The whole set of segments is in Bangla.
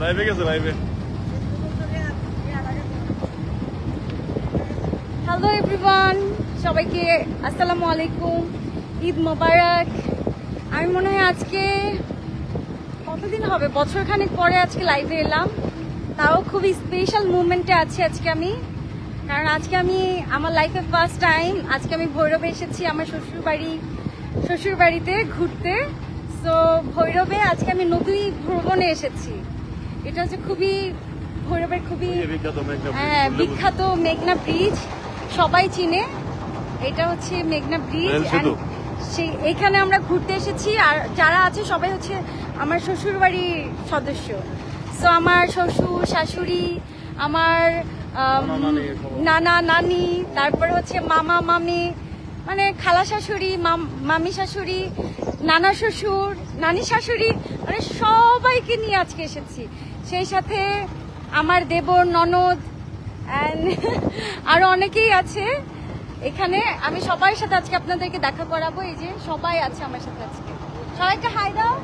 লাইভে গেছে লাইভে। হ্যালো এভরিওয়ান, সবাইকে আসসালামু আলাইকুম, ঈদ মোবারক। আমি মনে হয় আজকে কতদিন হবে, বছরখানেক পরে আজকে লাইভে এলাম, তাও খুবই স্পেশাল মুভমেন্টে আছি আজকে আমি। কারণ আজকে আমি আমার লাইফে ফার্স্ট টাইম আজকে আমি ভৈরবে এসেছি আমার শ্বশুর বাড়িতে ঘুরতে। সো ভৈরবে আজকে আমি নদী ভ্রমণে এসেছি। এটা হচ্ছে খুবই ভৈরবের খুবই বিখ্যাত মেঘনা ব্রিজ, সবাই চিনে। এটা হচ্ছে মেঘনা ব্রিজ, এখানে আমরা ঘুরতে এসেছি। আর যারা আছে সবাই হচ্ছে আমার শ্বশুর বাড়ির সদস্য। সো আমার শ্বশুর শাশুড়ি, আমার নানা নানি, তারপর হচ্ছে মামা মামি, মানে খালা শাশুড়ি, মামি শাশুড়ি, নানা শ্বশুর, নানি শাশুড়ি, মানে সবাইকে নিয়ে আজকে এসেছি। সেই সাথে আমার দেবর, ননদ আরো অনেকেই আছে এখানে। আমি সবার সাথে আজকে আপনাদেরকে দেখা করাবো। এই যে সবাই আছে আমার সাথে আজকে, সবাইকে হাই দাও।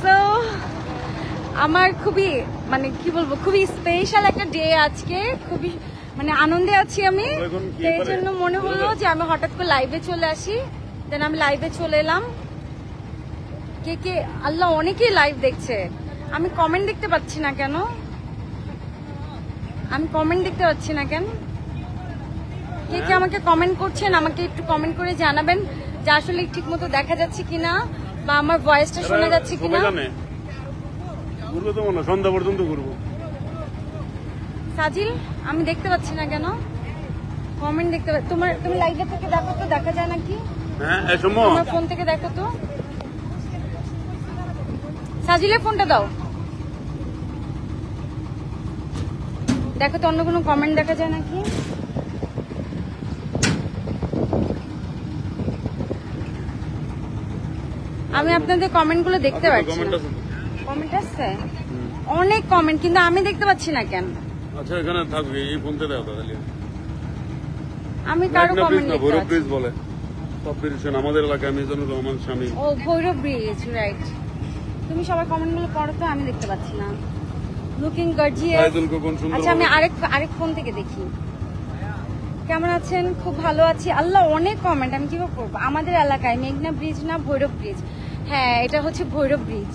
সো আমার খুবই মানে কি বলবো, খুবই স্পেশাল একটা ডে আজকে, খুবই মানে আনন্দে আছি আমি। এই জন্য মনে হলো যে আমি হঠাৎ করে লাইভে চলে আসি। দেন আমি লাইভে চলে এলাম। কে আল্লাহ, অনেকেই লাইভ দেখছে। আমি কমেন্ট দেখতে পাচ্ছি না কেন, কে আমাকে কমেন্ট করছেন, আমাকে একটু কমেন্ট করে জানাবেন যে আসলে ঠিক মতো দেখা যাচ্ছে কিনা, বা আমার ভয়েসটা শোনা যাচ্ছে কিনা। সন্ধ্যা পর্যন্ত ঘুরবো। সাজিল, আমি দেখতে পাচ্ছি না কেন কমেন্ট দেখতে। তুমি লাইভে থেকে দেখো তো, দেখা যায় নাকি? হ্যাঁ, তোমার ফোন থেকে দেখো তো। সাজিলের ফোনটা দাও, দেখো তো অন্য কোনো কমেন্ট দেখা যায় নাকি। আমি আপনাদের কমেন্টগুলো দেখতে পাচ্ছি না। কমেন্ট আসছে অনেক কমেন্ট, কিন্তু আমি দেখতে পাচ্ছি না কেন। আচ্ছা, এখানে থাকবে, এই ফোনতে দাও তাহলে। আমি কারো কমেন্ট দেখতে ভৈরব ব্রিজ বলে আমাদের এলাকায় মিজানুর রহমান স্বামী। ও ভৈরব ব্রিজ, রাইট। তুমি সবাই কমেন্টগুলো পড়ো তো, আমি দেখতে পাচ্ছি না। Looking gorgeous. আচ্ছা, আমি আরেক ফোন থেকে দেখি। কেমন আছেন? খুব ভালো আছি আল্লাহ। অনেক কমেন্ট, আমি কিভাবে করবো? আমাদের এলাকায় মেঘনা ব্রিজ না ভৈরব ব্রিজ? হ্যাঁ, এটা হচ্ছে ভৈরব ব্রিজ।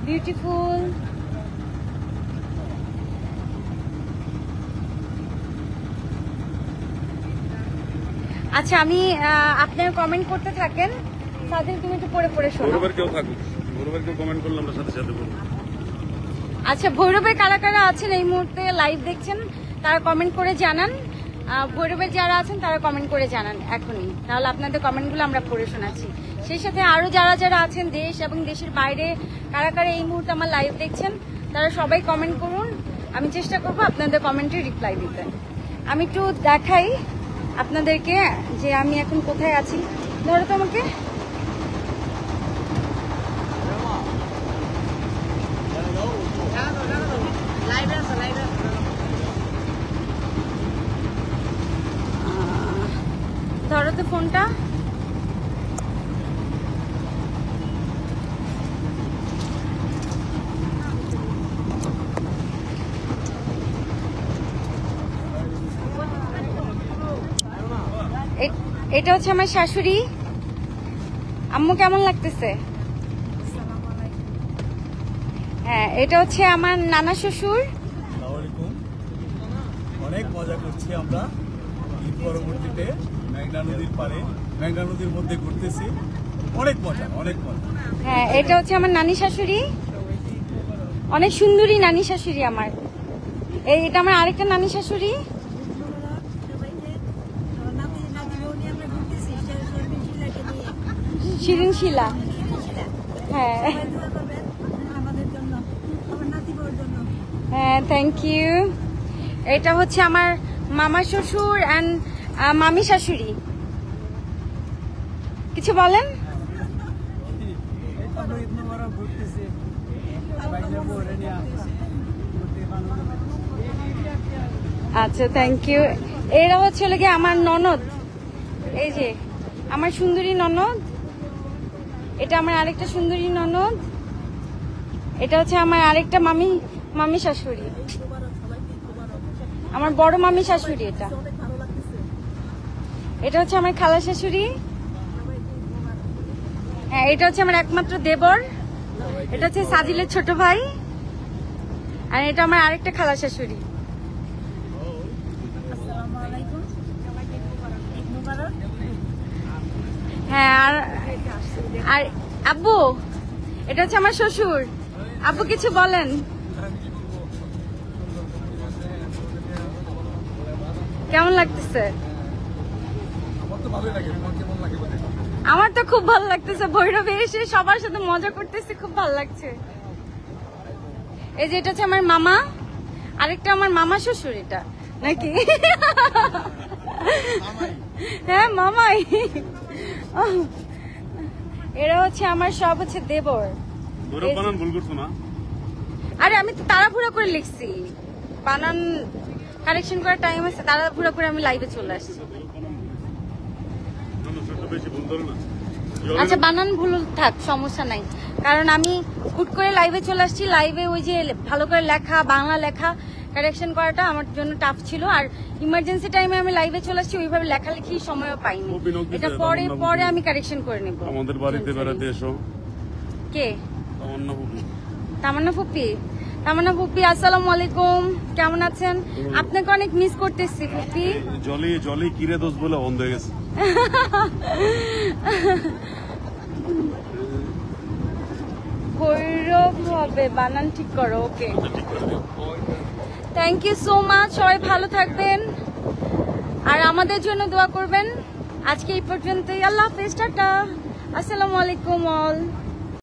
বিউটিফুল। আচ্ছা, আমি আপনার কমেন্ট করতে থাকেন। সাদিল, তুমি একটু পড়ে শোনো। ভৈরবের কেউ থাকুক, ভৈরবের কেউ কমেন্ট করলে আমরা সাথে সাথে বলবো। আচ্ছা, ভৈরবের কারা আছেন এই মুহূর্তে লাইভ দেখছেন, তারা কমেন্ট করে জানান। ভৈরবের যারা আছেন তারা কমেন্ট করে জানান এখনই, তাহলে আপনাদের কমেন্টগুলো আমরা পড়ে শোনাচ্ছি। সেই সাথে আরো যারা আছেন দেশ এবং দেশের বাইরে, কারা এই মুহূর্তে আমার লাইভ দেখছেন, তারা সবাই কমেন্ট করুন। আমি চেষ্টা করবো আপনাদের কমেন্টের রিপ্লাই দিতে। আমি একটু দেখাই আপনাদেরকে যে আমি এখন কোথায় আছি। ধরো তো আমাকে। ধরো তো ফোনটা। এটা হচ্ছে আমার শাশুড়ি। আম্মু, কেমন লাগতেছে? হ্যাঁ, এটা হচ্ছে আমার নানা শ্বশুর। অনেক মজা করছি আমরা ঈদ পরবর্তীতে মেঘনা নদীর পারে, মেঘনা নদীর মধ্যে ঘুরতেছি। অনেক মজা। হ্যাঁ, এটা হচ্ছে আমার নানি শাশুড়ি, অনেক সুন্দরী নানি শাশুড়ি আমার। এটা আমার আরেকটা নানি শাশুড়ি। শিরিন শিলা। হ্যাঁ, থ্যাংক ইউ। এটা হচ্ছে আমার মামা শ্বশুর অ্যান্ড মামি শাশুড়ি। কিছু বলেন? আচ্ছা, থ্যাংক ইউ। এরা হচ্ছে গিয়ে আমার ননদ, এই যে আমার সুন্দরী ননদ। এটা আমার আরেকটা সুন্দরী ননদ, এটা হচ্ছে আমার আরেকটা মামি শাশুড়ি, আমার বড় মামি শাশুড়ি। এটা হচ্ছে আমার খালা শাশুড়ি। হ্যাঁ, এটা হচ্ছে আমার একমাত্র দেবর, এটা হচ্ছে সাজিলের ছোট ভাই, আর এটা আমার আরেকটা খালা শাশুড়ি। হ্যাঁ, আর আব্বু, এটা হচ্ছে আমার শ্বশুর। আব্বু কিছু বলেন। কেমন লাগতেছে? আমার তো খুব ভালো লাগতেছে, ভৈরবে এসে সবার সাথে মজা করতেছি, খুব ভালো লাগছে। এই যে এটা হচ্ছে আমার মামা, আরেকটা আমার মামা শ্বশুর, এটা নাকি? হ্যাঁ, মামাই। এরা হচ্ছে আমার সব হচ্ছে দেবর। ভুল করছো না? আরে আমি তো তাড়াহুড়া করে লিখছি, বানান কারেকশন করার টাইম আছে, তাড়াহুড়া করে আমি লাইভে চলে আসছি। আচ্ছা, বানান ভুল থাক, সমস্যা নাই, কারণ আমি হুট করে লাইভে চলে আসছি। লাইভে ওই যে ভালো করে লেখা, বাংলা লেখা কারেকশন করাটা আমার জন্য টাফ ছিল, আর ইমার্জেন্সি টাইমে আমি লাইভে চলে আসছি, ওইভাবে লেখালেখি সময়ও পাইনি। এটা পরে আমি কারেকশন করে নেব। আমাদের বাড়িতে বেড়াতে এসো। কে? তামান্না ফুপি। তামান্না ফুপি, তামান্না ফুপি, আসসালামু আলাইকুম, কেমন আছেন? আপনাকে অনেক মিস করতেছি ফুপি। জলি কিরে দোষ বলে বন্ধ হয়ে গেছে। ভৈরব হবে, বানান ঠিক করো। ওকে, থ্যাংক ইউ সো মাচ। সবাই ভালো থাকবেন আর আমাদের জন্য দোয়া করবেন। আজকে এই পর্যন্তই, আল্লাহ হাফেজ, টাটা, আসসালামু আলাইকুম অল।